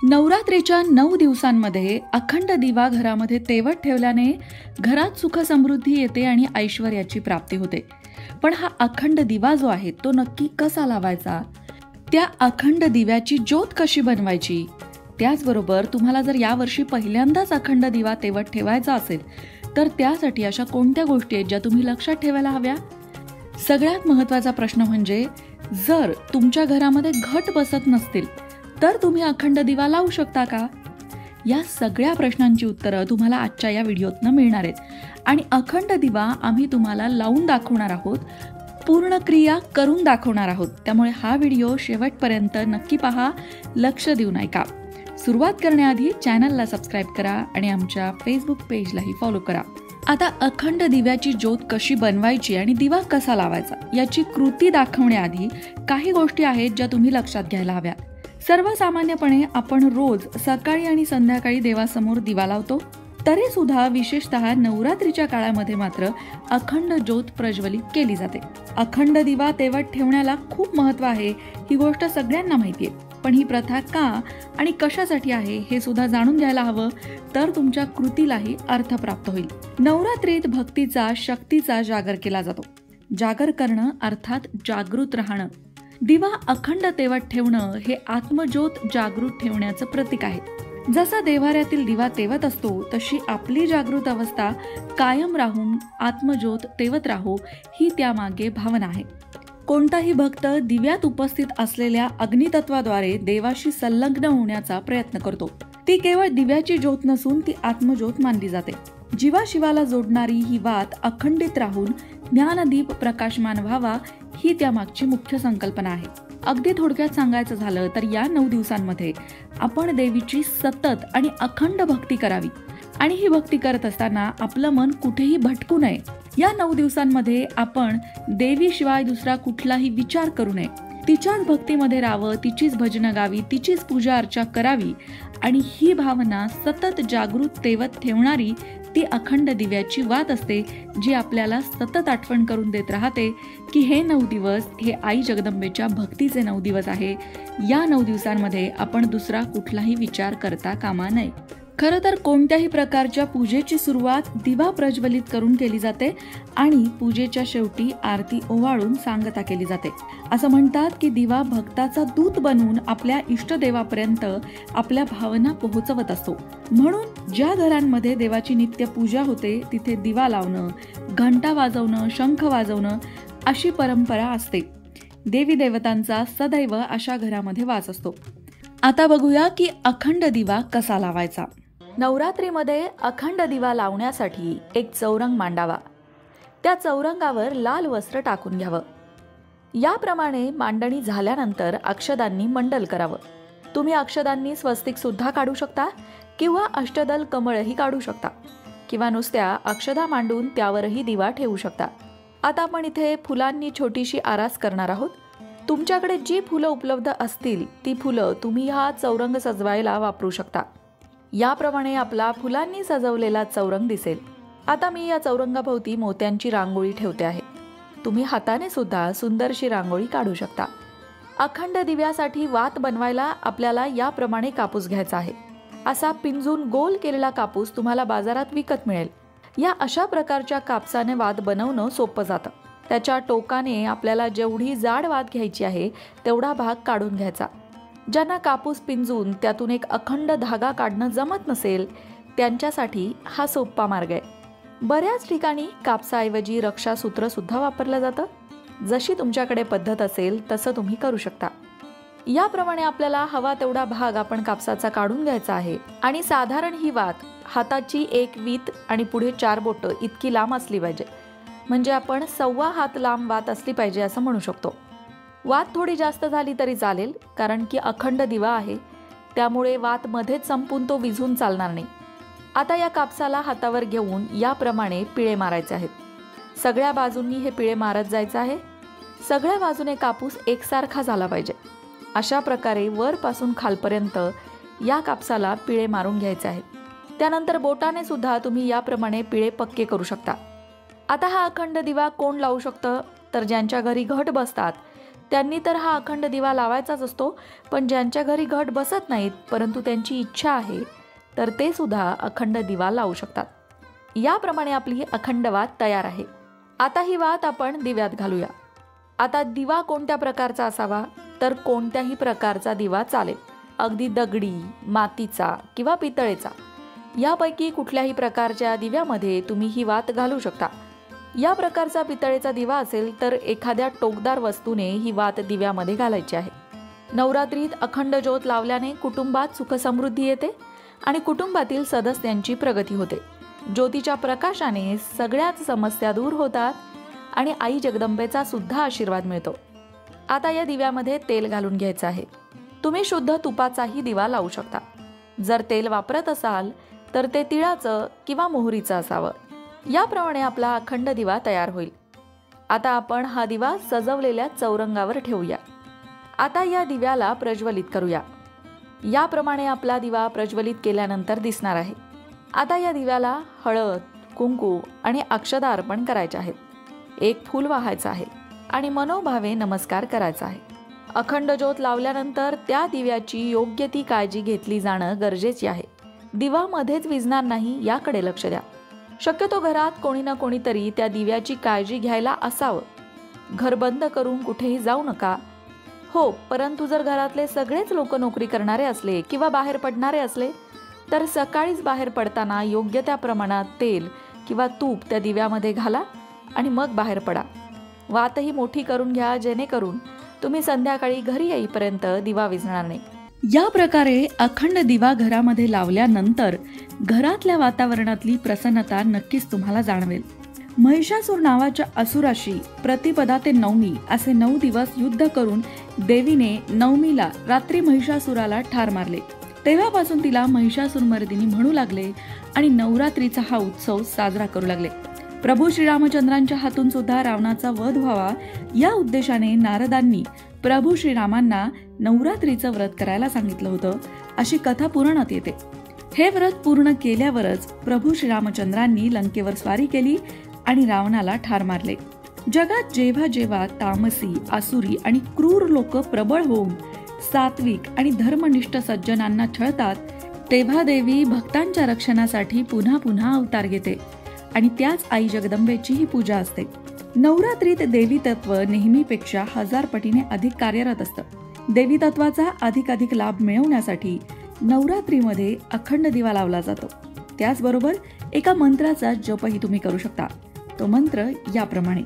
नवरात्रीच्या 9 दिवसांमध्ये अखंड दिवा घरामध्ये तेवत ठेवल्याने घरात सुख समृद्धी येते आणि ऐश्वर्याची प्राप्ती होते. पण हा अखंड दिवा जो आहे तो नक्की कसा लावायचा, त्या अखंड दिव्याची ज्योत कशी बनवायची, त्याचबरोबर तुम्हाला जर यावर्षी पहिल्यांदाच अखंड दिवा तेवत ठेवायचा असेल तर त्यासाठी अशा कोणत्या गोष्टी आहेत ज्या तुम्ही लक्षात ठेवायला हव्या. सगळ्यात महत्त्वाचा प्रश्न म्हणजे जर तुमच्या घरामध्ये घट बसत नसतील तर तुम्ही अखंड दिवा लावू शकता का. या सगळ्या प्रश्नांची उत्तरं तुम्हाला आजच्या या व्हिडिओतनं मिळणार आहेत आणि अखंड दिवा आम्ही तुम्हाला लावून दाखवणार आहोत, पूर्ण क्रिया करून दाखवणार आहोत. त्यामुळे हा व्हिडिओ शेवटपर्यंत नक्की पहा, लक्ष देऊन ऐका. सुरुवात करण्याआधी चॅनलला सबस्क्राईब करा आणि आमच्या फेसबुक पेजलाही फॉलो करा. आता अखंड दिव्याची ज्योत कशी बनवायची आणि दिवा कसा लावायचा याची कृती दाखवण्याआधी काही गोष्टी आहेत ज्या तुम्ही लक्षात घ्यायला हव्या. सर्वसामान्यपणे आपण रोज सकाळी आणि संध्याकाळी देवासमोर दिवा लावतो, तरी सुद्धा विशेषतः नवरात्रीच्या काळामध्ये मात्र अखंड ज्योत प्रज्वलित केली जाते. अखंड दिवा तेवत ठेवण्याला खूप महत्त्व आहे, ही गोष्ट सगळ्यांना माहिती आहे. पण ही प्रथा का आणि कशासाठी आहे हे सुद्धा जाणून घ्यायला हवं, तर तुमच्या कृतीलाही अर्थ प्राप्त होईल. नवरात्रीत भक्तीचा, शक्तीचा जागर केला जातो. जागर करणं अर्थात जागृत राहणं. दिवा अखंड तेवत ठेवणं हे आत्मज्योत जागृत ठेवण्याचं प्रतीक आहे. जसा देव्हाऱ्यातील दिवा तेवत असतो तशी आपली जागृत अवस्था कायम राहून आत्मज्योत तेवत राहो ही त्यामागे भावना आहे. कोणताही भक्त दिव्यात उपस्थित असलेल्या अग्नितत्वाद्वारे देवाशी संलग्न होण्याचा प्रयत्न करतो. ती केवळ दिव्याची ज्योत नसून ती आत्मज्योत मानली जाते. जीवाशिवाला जोडणारी ही वात अखंडित राहून ज्ञानदीप प्रकाशमान व्हावा ही त्यामागची मुख्य संकल्पना आहे. अगदी थोडक्यात सांगायचं झालं तर या 9 दिवसांमध्ये आपण देवीची सतत आणि अखंड भक्ती करावी आणि ही भक्ती करत असताना आपलं मन कुठेही भटकू नये. या 9 दिवसांमध्ये आपण देवीशिवाय दुसरा कुठलाही विचार करू नये. तिच्याच भक्तीमध्ये राहावं, तिचीच भजनं गावी, तिचीच पूजा अर्चा करावी आणि ही भावना सतत जागृत तेवत ठेवणारी ती अखंड दिव्याची वात असते, जी आपल्याला सतत आठवण करून देत राहते की हे 9 दिवस हे आई जगदंबेच्या भक्तीचे 9 दिवस आहे. या 9 दिवसांमध्ये आपण दुसरा कुठलाही विचार करता कामा नये. खरं तर कोणत्याही प्रकारच्या पूजेची सुरुवात दिवा प्रज्वलित करून केली जाते आणि पूजेच्या शेवटी आरती ओवाळून सांगता केली जाते. असं म्हणतात की दिवा भक्ताचा दूत बनवून आपल्या इष्टदेवापर्यंत आपल्या भावना पोहोचवत असतो. म्हणून ज्या घरांमध्ये देवाची नित्य पूजा होते तिथे दिवा लावणं, घंटा वाजवणं, शंख वाजवणं अशी परंपरा असते. देवी देवतांचा सदैव अशा घरामध्ये वास असतो. आता बघूया की अखंड दिवा कसा लावायचा. नवरात्रीमध्ये अखंड दिवा लावण्यासाठी एक चौरंग मांडावा. त्या चौरंगावर लाल वस्त्र टाकून घ्यावं. याप्रमाणे मांडणी झाल्यानंतर अक्षदांनी मंडल करावं. तुम्ही अक्षदांनी स्वस्तिक सुद्धा काढू शकता किंवा अष्टदल कमळही काढू शकता किंवा नुसत्या अक्षदा मांडून त्यावरही दिवा ठेवू शकता. आता आपण इथे फुलांनी छोटीशी आरास करणार आहोत. तुमच्याकडे जी फुलं उपलब्ध असतील ती फुलं तुम्ही हा चौरंग सजवायला वापरू शकता. याप्रमाणे आपला फुलांनी सजवलेला चौरंग दिसेल. आता मी या चौरंगाभोवती मोत्यांची रांगोळी ठेवते आहे. तुम्ही हाताने सुद्धा सुंदरशी रांगोळी काढू शकता. अखंड दिव्यासाठी वात बनवायला आपल्याला याप्रमाणे कापूस घ्यायचा आहे. असा पिंजून गोल केलेला कापूस तुम्हाला बाजारात विकत मिळेल. या अशा प्रकारच्या कापसाने वात बनवणं सोपं जातं. त्याच्या टोकाने आपल्याला जेवढी जाड वात घ्यायची आहे तेवढा भाग काढून घ्यायचा. ज्यांना कापूस पिंजून त्यातून एक अखंड धागा काढणं जमत नसेल त्यांच्यासाठी हा सोपा मार्ग आहे. बऱ्याच ठिकाणी कापसाऐवजी रक्षासूत्र सुद्धा वापरलं जातं. जशी तुमच्याकडे पद्धत असेल तसं तुम्ही करू शकता. याप्रमाणे आपल्याला हवा तेवढा भाग आपण कापसाचा काढून घ्यायचा आहे आणि साधारण ही वात हाताची एक वीत आणि पुढे 4 बोटं इतकी लांब असली पाहिजे. म्हणजे आपण 1.25 हात लांब वात असली पाहिजे असं म्हणू शकतो. वात थोडी जास्त झाली तरी चालेल, कारण की अखंड दिवा आहे त्यामुळे वात मध्येच संपून तो विझून चालणार नाही. आता या कापसाला हातावर घेऊन याप्रमाणे पिळे मारायचे आहेत. सगळ्या बाजूंनी हे पिळे मारत जायचं आहे. सगळ्या बाजूने कापूस एकसारखा झाला पाहिजे. अशा प्रकारे वरपासून खालपर्यंत या कापसाला पिळे मारून घ्यायचे आहेत. त्यानंतर बोटाने सुद्धा तुम्ही याप्रमाणे पिळे पक्के करू शकता. आता हा अखंड दिवा कोण लावू शकतं, तर ज्यांच्या घरी घट बसतात त्यांनी तर हा अखंड दिवा लावायचाच असतो, पण ज्यांच्या घरी घट बसत नाहीत परंतु त्यांची इच्छा आहे तर ते सुद्धा अखंड दिवा लावू शकतात. याप्रमाणे आपली अखंड वात तयार आहे. आता ही वात आपण दिव्यात घालूया. आता दिवा कोणत्या प्रकारचा असावा, तर कोणत्याही प्रकारचा दिवा चालेल. अगदी दगडी, मातीचा किंवा पितळेचा, यापैकी कुठल्याही प्रकारच्या दिव्यामध्ये तुम्ही ही वात घालू शकता. या प्रकारचा पितळेचा दिवा असेल तर एखाद्या टोकदार वस्तूने ही वात दिव्यामध्ये घालायची आहे. नवरात्रीत अखंड ज्योत लावल्याने कुटुंबात सुखसमृद्धी येते आणि कुटुंबातील सदस्यांची प्रगती होते. ज्योतीच्या प्रकाशाने सगळ्याच समस्या दूर होतात आणि आई जगदंबेचा सुद्धा आशीर्वाद मिळतो. आता या दिव्यामध्ये तेल घालून घ्यायचं आहे. तुम्ही शुद्ध तुपाचाही दिवा लावू शकता. जर तेल वापरत असाल तर ते तिळाचं किंवा मोहरीचं असावं. याप्रमाणे आपला अखंड दिवा तयार होईल. आता आपण हा दिवा सजवलेल्या चौरंगावर ठेवूया. आता या दिव्याला प्रज्वलित करूया. याप्रमाणे आपला दिवा प्रज्वलित केल्यानंतर दिसणार आहे. आता या दिव्याला हळद, कुंकू आणि अक्षता अर्पण करायचे आहेत. एक फूल वाहायचं आहे आणि मनोभावे नमस्कार करायचा आहे. अखंड ज्योत लावल्यानंतर त्या दिव्याची योग्य ती काळजी घेतली जाणं गरजेचे आहे. दिवा मध्येच विझणार नाही याकडे लक्ष द्या. शक्यतो घरात कोणी ना कोणीतरी त्या दिव्याची काळजी घ्यायला असावं. घर बंद करून कुठेही जाऊ नका. हो, परंतु जर घरातले सगळेच लोक नोकरी करणारे असले किंवा बाहेर पडणारे असले तर सकाळीच बाहेर पडताना योग्य त्या प्रमाणात तेल किंवा तूप त्या दिव्यामध्ये घाला आणि मग बाहेर पडा. वातही मोठी करून घ्या जेणेकरून तुम्ही संध्याकाळी घरी येईपर्यंत दिवा विझणार नाही. या प्रकारे अखंड दिवा घरामध्ये लावल्यानंतर घरातल्या वातावरणातली प्रसन्नता नक्कीच तुम्हाला जाणवेल. महिषासूर नावाच्या असुराशी प्रतिपदा ते नवमी असे 9 दिवस युद्ध करून देवीने नवमीला रात्री महिषासुराला ठार मारले. तेव्हापासून तिला महिषासुरमर्दिनी म्हणू लागले आणि नवरात्रीचा हा उत्सव साजरा करू लागले. प्रभू श्रीरामचंद्रांच्या हातून सुद्धा रावणाचा वध व्हावा या उद्देशाने नारदांनी प्रभू श्रीरामांना नवरात्रीचं व्रत करायला सांगितलं होतं, अशी कथा पुराणात येते. हे व्रत पूर्ण केल्यावरच प्रभू श्रीरामचंद्रांनी लंकेवर स्वारी केली आणि रावणाला ठार मारले. जगात जेव्हा जेव्हा तामसी, आसुरी आणि क्रूर लोक प्रबळ होऊन सात्विक आणि धर्मनिष्ठ सज्जनांना छळतात, तेव्हा देवी भक्तांच्या रक्षणासाठी पुन्हा पुन्हा अवतार घेते आणि त्याच आई जगदंबेचीही पूजा असते. नवरात्रीत देवी तत्व नेहमीपेक्षा 1000 पटीने अधिक कार्यरत असतं. देवी तत्वाचा अधिक लाभ मिळवण्यासाठी नवरात्रीमध्ये अखंड दिवा लावला जातो. त्याचबरोबर एका मंत्राचा जपही तुम्ही करू शकता. तो मंत्र याप्रमाणे: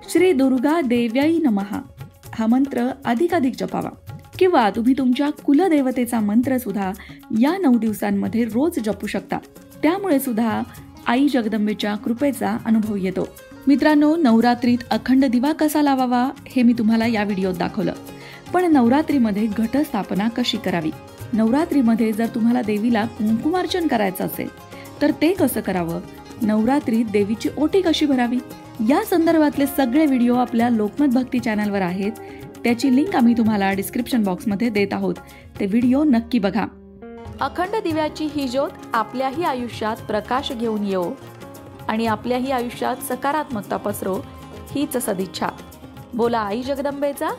श्री दुर्गा देव्याई नमः हा मंत्र अधिक जपावा. किंवा तुम्ही तुमच्या कुलदेवतेचा मंत्र सुद्धा या 9 दिवसांमध्ये रोज जपू शकता. त्यामुळे सुद्धा आई जगदंबेच्या कृपेचा अनुभव येतो. मित्रांनो, नवरात्रीत अखंड दिवा कसा लावावा हे मी तुम्हाला या व्हिडिओत दाखवलं. पण नवरात्रीमध्ये घटस्थापना कशी करावी, नवरात्रीमध्ये जर तुम्हाला देवीला कुंकुमार्चन करायचं असेल तर ते कसं करावं, नवरात्रीत देवीची ओटी कशी भरावी, या संदर्भातले सगळे व्हिडिओ आपल्या लोकमत भक्ती चॅनलवर आहेत. त्याची लिंक आम्ही तुम्हाला डिस्क्रिप्शन बॉक्समध्ये देत आहोत. ते व्हिडिओ नक्की बघा. अखंड दिव्याची ही ज्योत आपल्याही आयुष्यात प्रकाश घेऊन येवो आणि आपल्याही आयुष्यात सकारात्मकता पसरो हीच सदिच्छा. बोला आई जगदंबेचा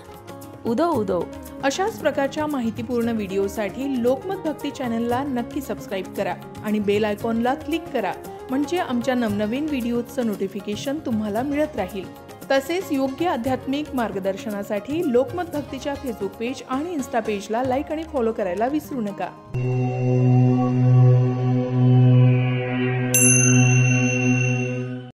उदो उदो. अशाच प्रकारच्या माहितीपूर्ण व्हिडिओसाठी लोकमत भक्ती चॅनलला नक्की सबस्क्राईब करा आणि बेल आयकॉनला क्लिक करा, म्हणजे आमच्या नवनवीन व्हिडिओचं नोटिफिकेशन तुम्हाला मिळत राहील. तसेच योग्य आध्यात्मिक मार्गदर्शनासाठी लोकमत भक्तीच्या फेसबुक पेज आणि इन्स्टा पेजला लाईक आणि फॉलो करायला विसरू नका.